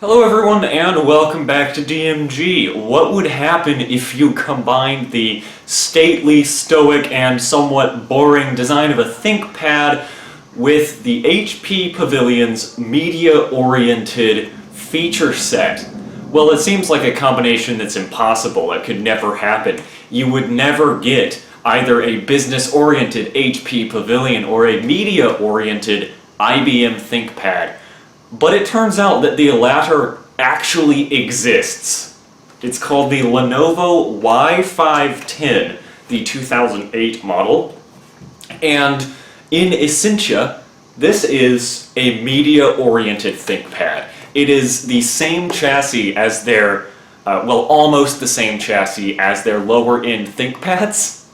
Hello everyone and welcome back to DMG. What would happen if you combined the stately, stoic, and somewhat boring design of a ThinkPad with the HP Pavilion's media-oriented feature set? Well, it seems like a combination that's impossible. It could never happen. You would never get either a business-oriented HP Pavilion or a media-oriented IBM ThinkPad. But it turns out that the latter actually exists. It's called the Lenovo Y510, the 2008 model. And in essentia, this is a media-oriented ThinkPad. It is the same chassis as their, almost the same chassis as their lower-end ThinkPads.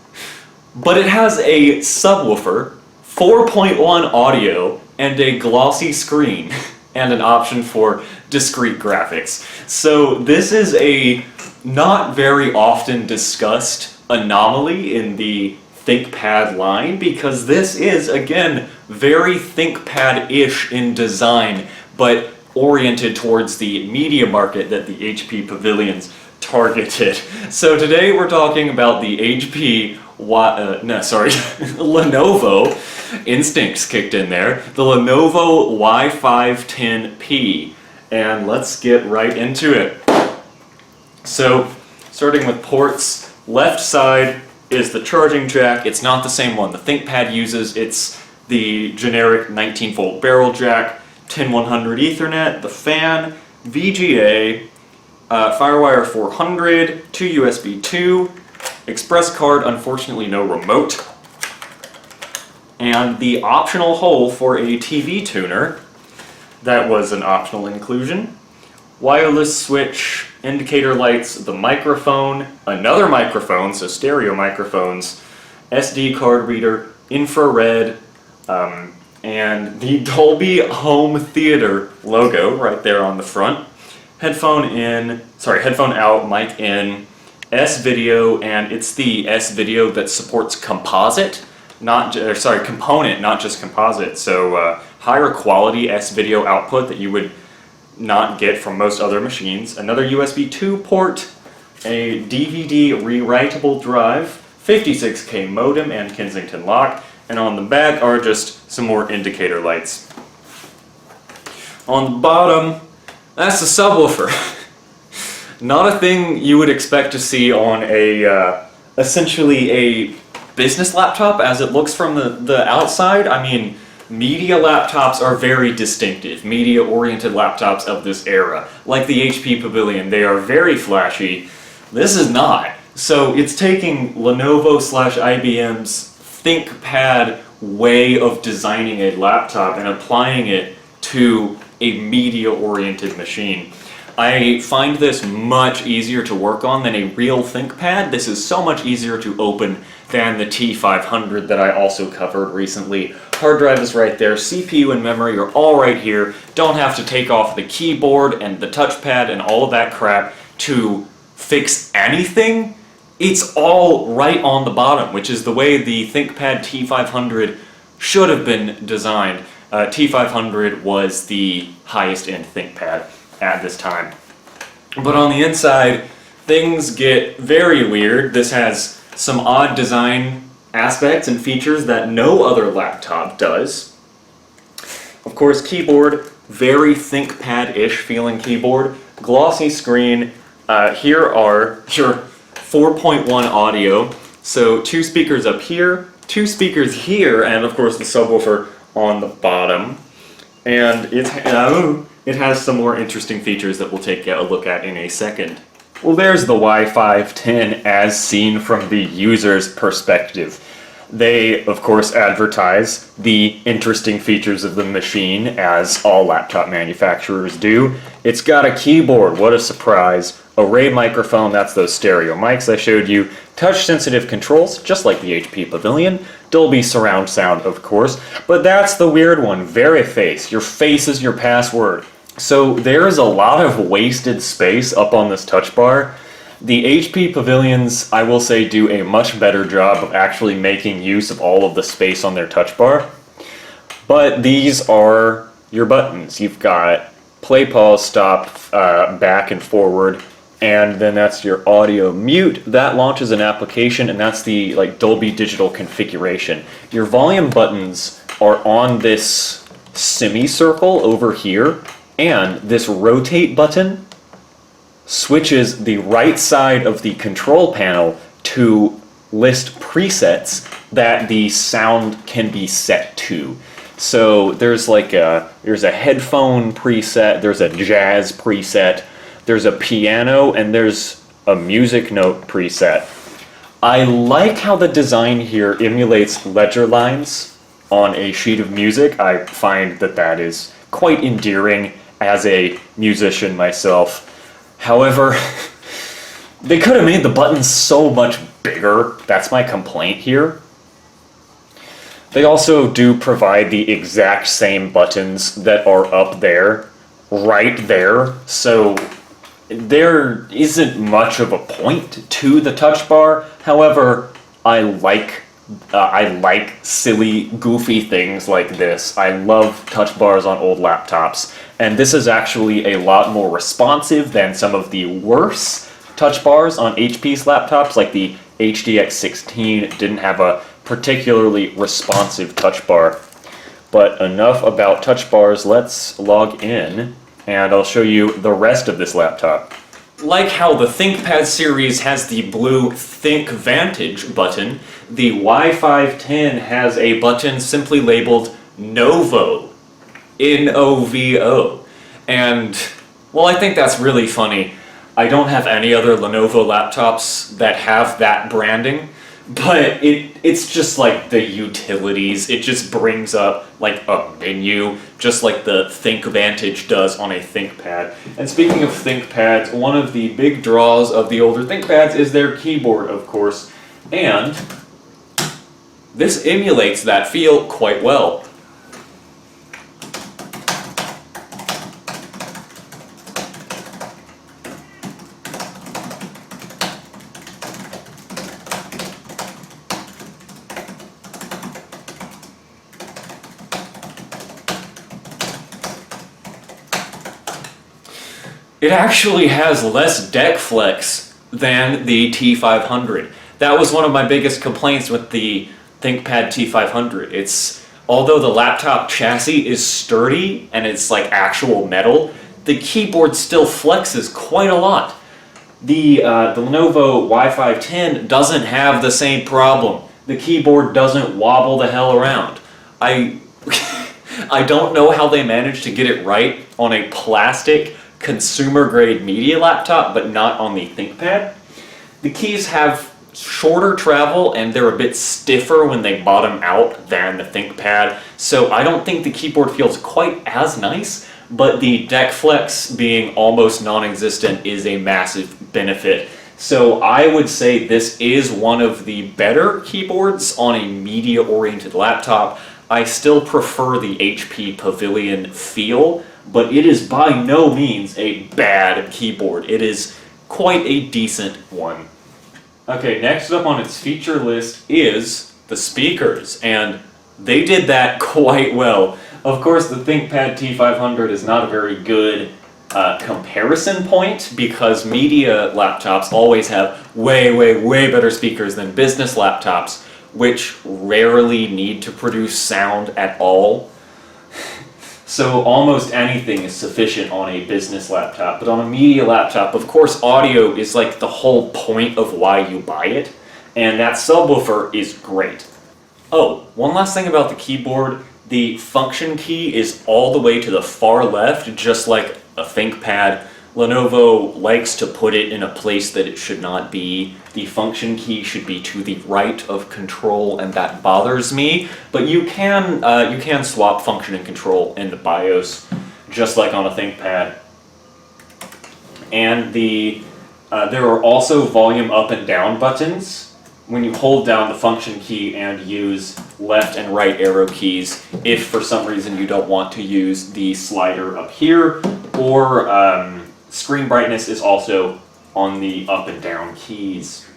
But it has a subwoofer, 4.1 audio, and a glossy screen. And an option for discrete graphics. So this is a not very often discussed anomaly in the ThinkPad line because this is, again, very ThinkPad-ish in design, but oriented towards the media market that the HP Pavilions targeted. So today we're talking about the Lenovo, instincts kicked in there, the Lenovo Y510P, and let's get right into it. So, starting with ports, left side is the charging jack. It's not the same one the ThinkPad uses, it's the generic 19-volt barrel jack, 10100 Ethernet, the fan, VGA, Firewire 400, 2 USB 2, express card, unfortunately no remote, and the optional hole for a TV tuner. That was an optional inclusion. Wireless switch, indicator lights, the microphone, another microphone, so stereo microphones, SD card reader, infrared, and the Dolby Home Theater logo right there on the front. Headphone out, mic in, S-Video, and it's the S-Video that supports component, not just composite. So higher quality S-Video output that you would not get from most other machines. Another USB 2 port, a DVD rewritable drive, 56K modem, and Kensington lock. And on the back are just some more indicator lights. On the bottom, that's the subwoofer. Not a thing you would expect to see on a, essentially a business laptop as it looks from the outside. I mean, media laptops are very distinctive, media-oriented laptops of this era. Like the HP Pavilion, they are very flashy. This is not. So it's taking Lenovo/IBM's ThinkPad way of designing a laptop and applying it to a media-oriented machine. I find this much easier to work on than a real ThinkPad. This is so much easier to open than the T500 that I also covered recently. Hard drive is right there, CPU and memory are all right here. Don't have to take off the keyboard and the touchpad and all of that crap to fix anything. It's all right on the bottom, which is the way the ThinkPad T500 should have been designed. T500 was the highest end ThinkPad at this time. But on the inside, things get very weird. This has some odd design aspects and features that no other laptop does. Of course, keyboard, very ThinkPad-ish feeling keyboard. Glossy screen. Here are your 4.1 audio. So 2 speakers up here, 2 speakers here, and of course the subwoofer on the bottom. And it has some more interesting features that we'll take a look at in a second. Well, there's the Y510 as seen from the user's perspective. They, of course, advertise the interesting features of the machine, as all laptop manufacturers do. It's got a keyboard, what a surprise. Array microphone, that's those stereo mics I showed you. Touch-sensitive controls, just like the HP Pavilion. Dolby surround sound, of course. But that's the weird one, Veriface. Your face is your password. So there is a lot of wasted space up on this touch bar. The HP Pavilions, I will say, do a much better job of actually making use of all of the space on their touch bar. But these are your buttons. You've got play, pause, stop, back and forward, and then that's your audio mute. That launches an application, and that's the like Dolby Digital configuration. Your volume buttons are on this semicircle over here, and this rotate button switches the right side of the control panel to list presets that the sound can be set to. So there's a headphone preset, there's a jazz preset, there's a piano, and there's a music note preset. I like how the design here emulates ledger lines on a sheet of music. I find that is quite endearing as a musician myself. However, they could have made the buttons so much bigger. That's my complaint here. They also do provide the exact same buttons that are up there, right there, so there isn't much of a point to the touch bar. However, I like silly, goofy things like this. I love touch bars on old laptops, and this is actually a lot more responsive than some of the worse touch bars on HP's laptops, like the HDX 16 didn't have a particularly responsive touch bar. But enough about touch bars, let's log in and I'll show you the rest of this laptop. Like how the ThinkPad series has the blue ThinkVantage button, the Y510 has a button simply labeled Novo, N-O-V-O. And, well, I think that's really funny. I don't have any other Lenovo laptops that have that branding, but it's just like the utilities. It just brings up like a menu, just like the ThinkVantage does on a ThinkPad. And speaking of ThinkPads, one of the big draws of the older ThinkPads is their keyboard, of course, and this emulates that feel quite well. It actually has less deck flex than the T500. That was one of my biggest complaints with the ThinkPad T500. Although the laptop chassis is sturdy and it's like actual metal, the keyboard still flexes quite a lot. The Lenovo Y510 doesn't have the same problem. The keyboard doesn't wobble the hell around. I don't know how they managed to get it right on a plastic consumer-grade media laptop, but not on the ThinkPad. The keys have shorter travel and they're a bit stiffer when they bottom out than the ThinkPad, so I don't think the keyboard feels quite as nice, but the deck flex being almost non-existent is a massive benefit. So I would say this is one of the better keyboards on a media-oriented laptop. I still prefer the HP Pavilion feel, but it is by no means a bad keyboard. It is quite a decent one. Okay, next up on its feature list is the speakers, and they did that quite well. Of course, the ThinkPad T500 is not a very good comparison point because media laptops always have way better speakers than business laptops, which rarely need to produce sound at all. So almost anything is sufficient on a business laptop, but on a media laptop, of course, audio is like the whole point of why you buy it, and that subwoofer is great. Oh, one last thing about the keyboard, the function key is all the way to the far left, just like a ThinkPad. Lenovo likes to put it in a place that it should not be. The function key should be to the right of control, and that bothers me. But you can swap function and control in the BIOS, just like on a ThinkPad. And there are also volume up and down buttons when you hold down the function key and use left and right arrow keys if for some reason you don't want to use the slider up here, or screen brightness is also on the up and down keys.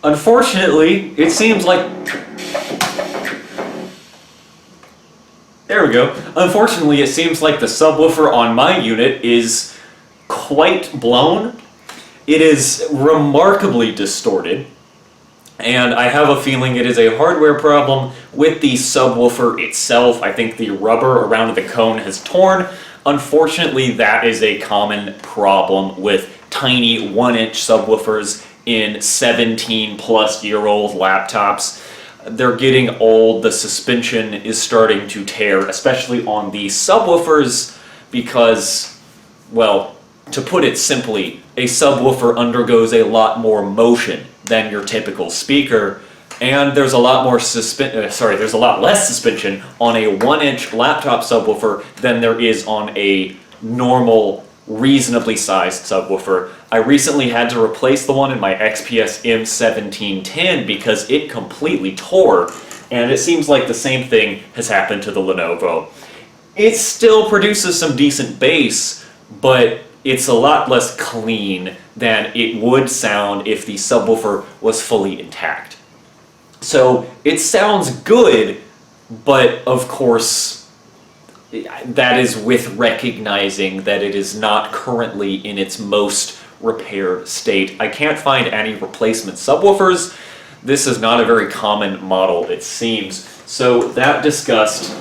Unfortunately, it seems like... There we go. Unfortunately, it seems like the subwoofer on my unit is quite blown. It is remarkably distorted, and I have a feeling it is a hardware problem with the subwoofer itself. I think the rubber around the cone has torn. Unfortunately, that is a common problem with tiny 1-inch subwoofers in 17-plus-year-old laptops. They're getting old, the suspension is starting to tear, especially on the subwoofers, because, well, to put it simply, a subwoofer undergoes a lot more motion than your typical speaker, and there's a lot more there's a lot less suspension on a 1-inch laptop subwoofer than there is on a normal, reasonably sized subwoofer. I recently had to replace the one in my XPS M1710 because it completely tore, and it seems like the same thing has happened to the Lenovo. It still produces some decent bass, but it's a lot less clean than it would sound if the subwoofer was fully intact. So it sounds good, but of course that is with recognizing that it is not currently in its most repaired state. I can't find any replacement subwoofers. This is not a very common model, it seems. So that discussed,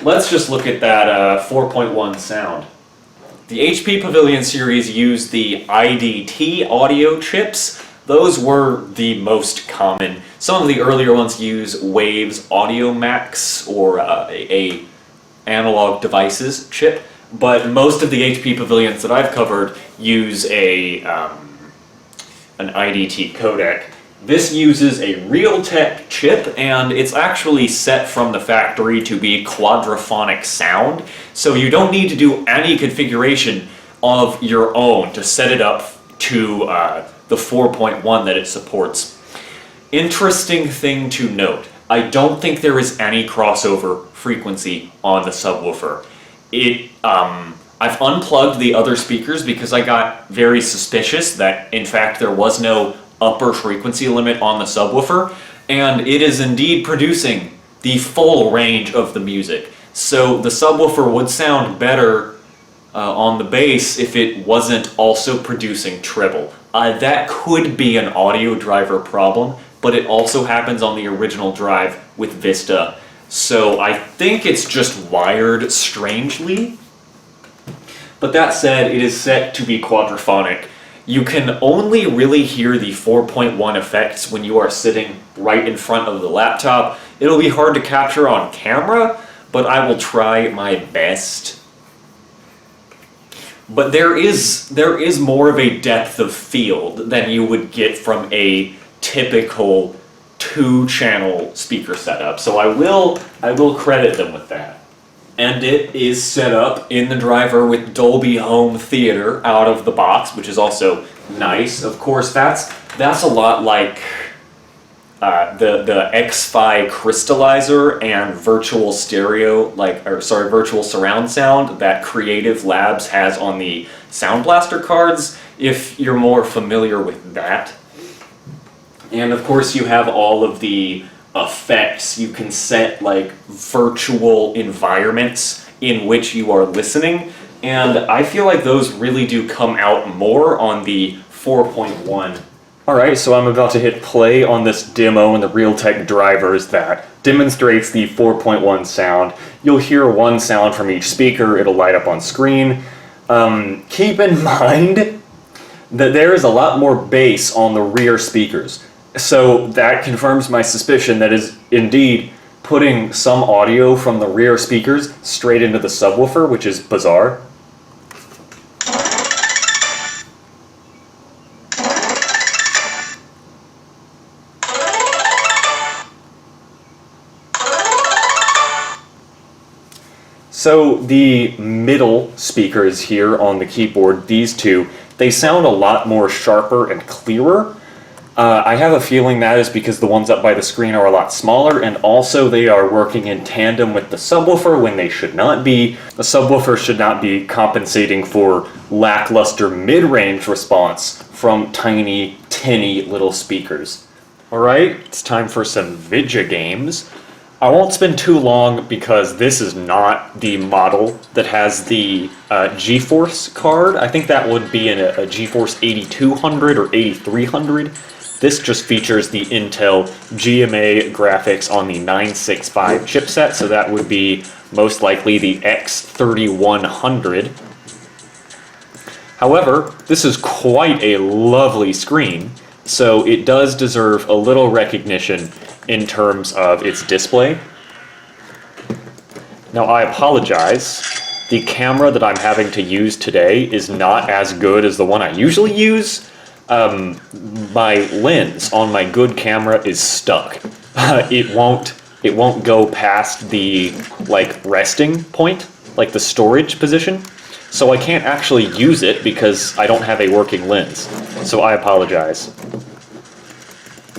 let's just look at that 4.1 sound. The HP Pavilion series used the IDT audio chips. Those were the most common. Some of the earlier ones use Waves Audio Max or a analog devices chip, but most of the HP Pavilions that I've covered use an IDT codec. This uses a Realtek chip, and it's actually set from the factory to be quadraphonic sound, so you don't need to do any configuration of your own to set it up to the 4.1 that it supports. Interesting thing to note, I don't think there is any crossover frequency on the subwoofer. I've unplugged the other speakers because I got very suspicious that, in fact, there was no upper frequency limit on the subwoofer, and it is indeed producing the full range of the music. So the subwoofer would sound better on the bass if it wasn't also producing treble. That could be an audio driver problem, but it also happens on the original drive with Vista. So I think it's just wired strangely. But that said, it is set to be quadraphonic. You can only really hear the 4.1 effects when you are sitting right in front of the laptop. It'll be hard to capture on camera, but I will try my best. But there is more of a depth of field than you would get from a typical 2-channel speaker setup. So I will credit them with that. And it is set up in the driver with Dolby Home Theater out of the box, which is also nice. Of course, that's a lot like the X-Fi crystallizer and virtual stereo, virtual surround sound that Creative Labs has on the Sound Blaster cards, if you're more familiar with that. And of course, you have all of the effects. You can set like virtual environments in which you are listening, and I feel like those really do come out more on the 4.1. Alright, so I'm about to hit play on this demo in the Realtek drivers that demonstrates the 4.1 sound. You'll hear one sound from each speaker, it'll light up on screen. Keep in mind that there is a lot more bass on the rear speakers. So that confirms my suspicion that is indeed putting some audio from the rear speakers straight into the subwoofer, which is bizarre. So the middle speakers here on the keyboard, these two, they sound a lot more sharper and clearer. I have a feeling that is because the ones up by the screen are a lot smaller, and also they are working in tandem with the subwoofer when they should not be. The subwoofer should not be compensating for lackluster mid-range response from tiny, tinny little speakers. Alright, it's time for some Vidya games. I won't spend too long because this is not the model that has the GeForce card. I think that would be in a GeForce 8200 or 8300. This just features the Intel GMA graphics on the 965 chipset, so that would be most likely the X3100. However, this is quite a lovely screen, so it does deserve a little recognition in terms of its display. Now I apologize, the camera that I'm having to use today is not as good as the one I usually use. My lens on my good camera is stuck. It won't go past the resting point, like the storage position. So I can't actually use it because I don't have a working lens. So I apologize.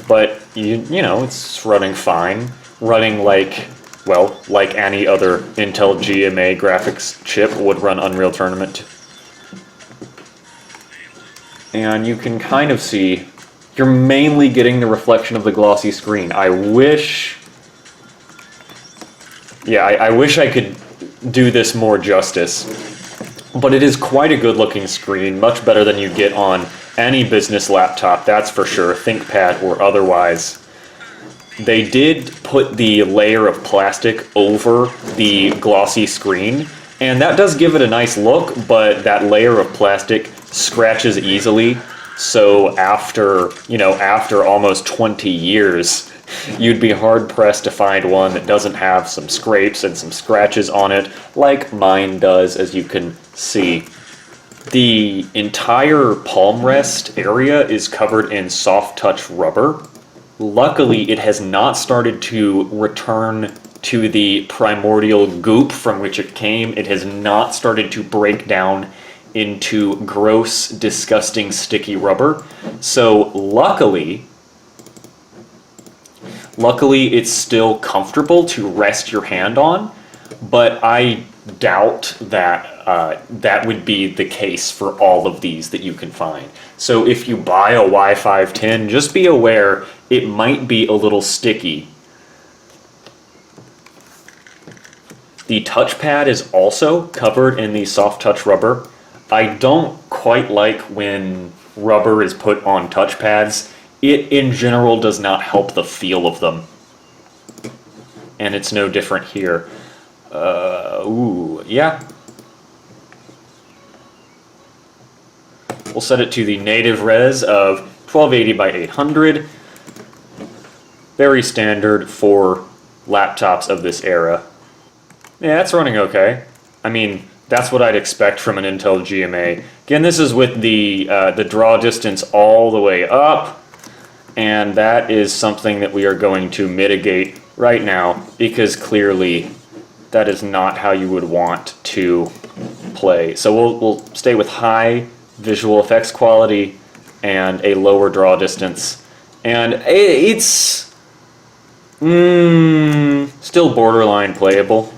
But you know, it's running fine. Running like any other Intel GMA graphics chip would run Unreal Tournament. And you can kind of see you're mainly getting the reflection of the glossy screen. I wish I could do this more justice. But it is quite a good looking screen, much better than you get on any business laptop, that's for sure, ThinkPad or otherwise. They did put the layer of plastic over the glossy screen, and that does give it a nice look, but that layer of plastic scratches easily, so after almost 20 years, you'd be hard-pressed to find one that doesn't have some scrapes and some scratches on it, like mine does, as you can see. The entire palm rest area is covered in soft touch rubber. Luckily, it has not started to return to the primordial goop from which it came. It has not started to break down into gross, disgusting, sticky rubber. So luckily, it's still comfortable to rest your hand on, but I doubt that that would be the case for all of these that you can find. So if you buy a Y510, just be aware it might be a little sticky. The touchpad is also covered in the soft touch rubber. I don't quite like when rubber is put on touchpads. It in general does not help the feel of them. And it's no different here. Yeah. We'll set it to the native res of 1280 by 800. Very standard for laptops of this era. Yeah, that's running okay. I mean, that's what I'd expect from an Intel GMA. Again, this is with the draw distance all the way up, and that is something that we are going to mitigate right now, because clearly that is not how you would want to play. So we'll stay with high visual effects quality and a lower draw distance. And it's still borderline playable.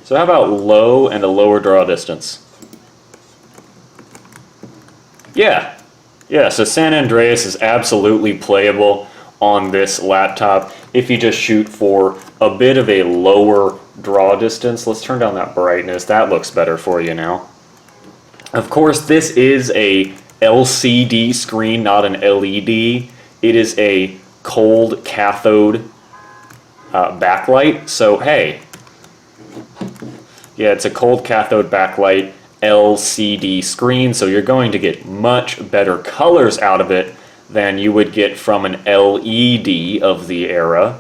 So how about low and a lower draw distance? Yeah, so San Andreas is absolutely playable on this laptop if you just shoot for a bit of a lower draw distance. Let's turn down that brightness. That looks better for you now. Of course, this is a LCD screen, not an LED. It is a cold cathode backlight. So hey, yeah, it's a cold cathode backlight LCD screen, so you're going to get much better colors out of it than you would get from an LED of the era.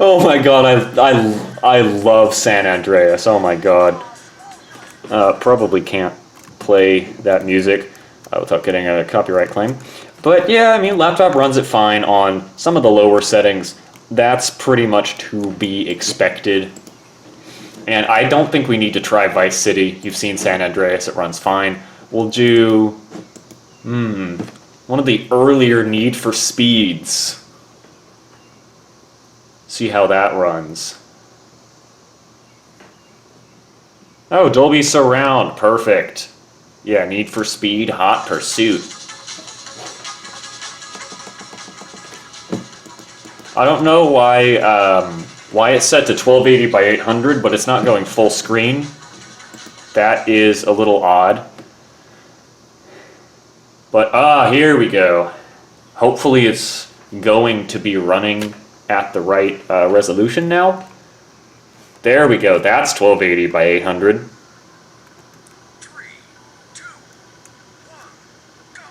Oh my god, I love San Andreas. Oh my god. Probably can't play that music without getting a copyright claim. But yeah, I mean, laptop runs it fine on some of the lower settings. That's pretty much to be expected. And I don't think we need to try Vice City. You've seen San Andreas, it runs fine. We'll do one of the earlier Need for Speeds. See how that runs. Oh, Dolby Surround, perfect. Yeah, Need for Speed, Hot Pursuit. I don't know why it's set to 1280 by 800, but it's not going full screen. That is a little odd. But here we go. Hopefully it's going to be running at the right resolution now. There we go. That's 1280 by 800. 3, 2, 1, go!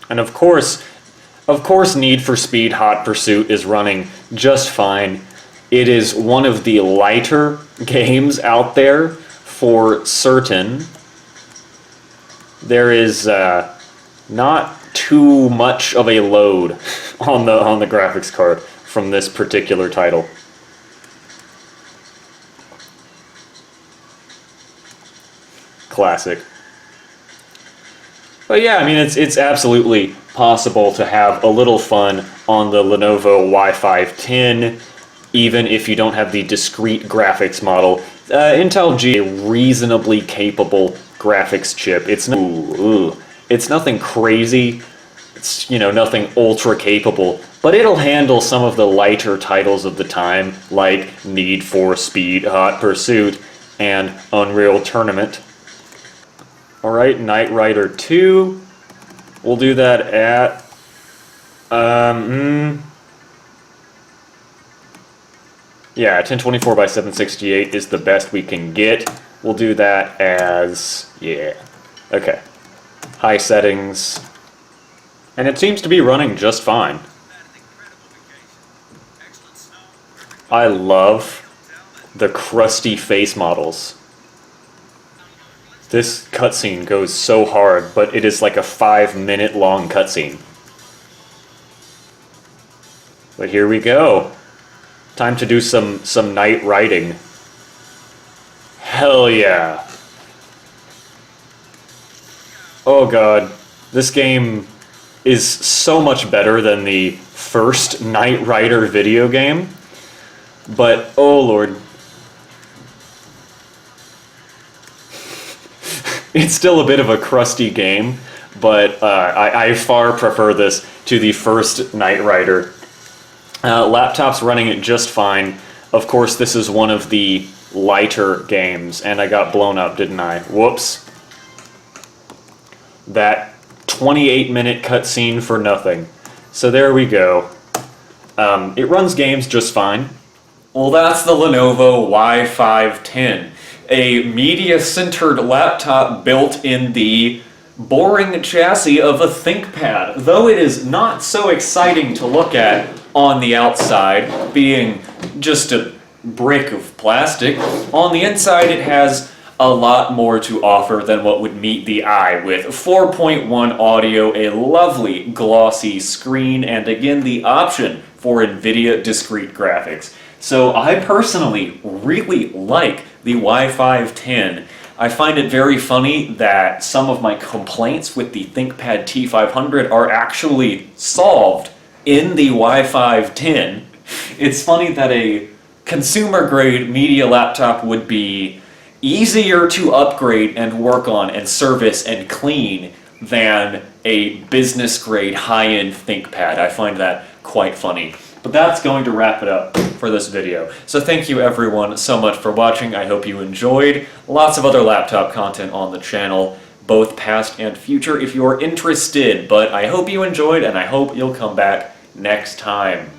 And of course, Need for Speed Hot Pursuit is running just fine. It is one of the lighter games out there for certain. There is not too much of a load on the graphics card from this particular title. Classic. But yeah, I mean, it's absolutely possible to have a little fun on the Lenovo Y510, even if you don't have the discrete graphics model. Intel G, a reasonably capable graphics chip. It's nothing crazy. It's, nothing ultra capable, but it'll handle some of the lighter titles of the time, like Need for Speed Hot Pursuit and Unreal Tournament. Alright, Knight Rider 2. We'll do that at... Yeah, 1024 by 768 is the best we can get. We'll do that as... yeah. Okay. High settings. And it seems to be running just fine. I love the crusty face models. This cutscene goes so hard, but it is like a 5-minute long cutscene. But here we go. Time to do some night riding. Hell yeah. Oh god. This game is so much better than the first Knight Rider video game. But, oh lord. It's still a bit of a crusty game, but I far prefer this to the first Knight Rider. Laptop's running it just fine. Of course, this is one of the lighter games, and I got blown up, didn't I? Whoops. That 28-minute cutscene for nothing. So there we go. It runs games just fine. Well, that's the Lenovo Y510. A media-centered laptop built in the boring chassis of a ThinkPad, though it is not so exciting to look at on the outside, being just a brick of plastic. On the inside, it has a lot more to offer than what would meet the eye, with 4.1 audio, a lovely glossy screen, and again the option for NVIDIA discrete graphics. So I personally really like the Y510. I find it very funny that some of my complaints with the ThinkPad T500 are actually solved in the Y510. It's funny that a consumer-grade media laptop would be easier to upgrade and work on and service and clean than a business-grade high-end ThinkPad. I find that quite funny. But that's going to wrap it up for this video. So thank you everyone so much for watching. I hope you enjoyed. Lots of other laptop content on the channel, both past and future if you're interested. But I hope you enjoyed, and I hope you'll come back next time.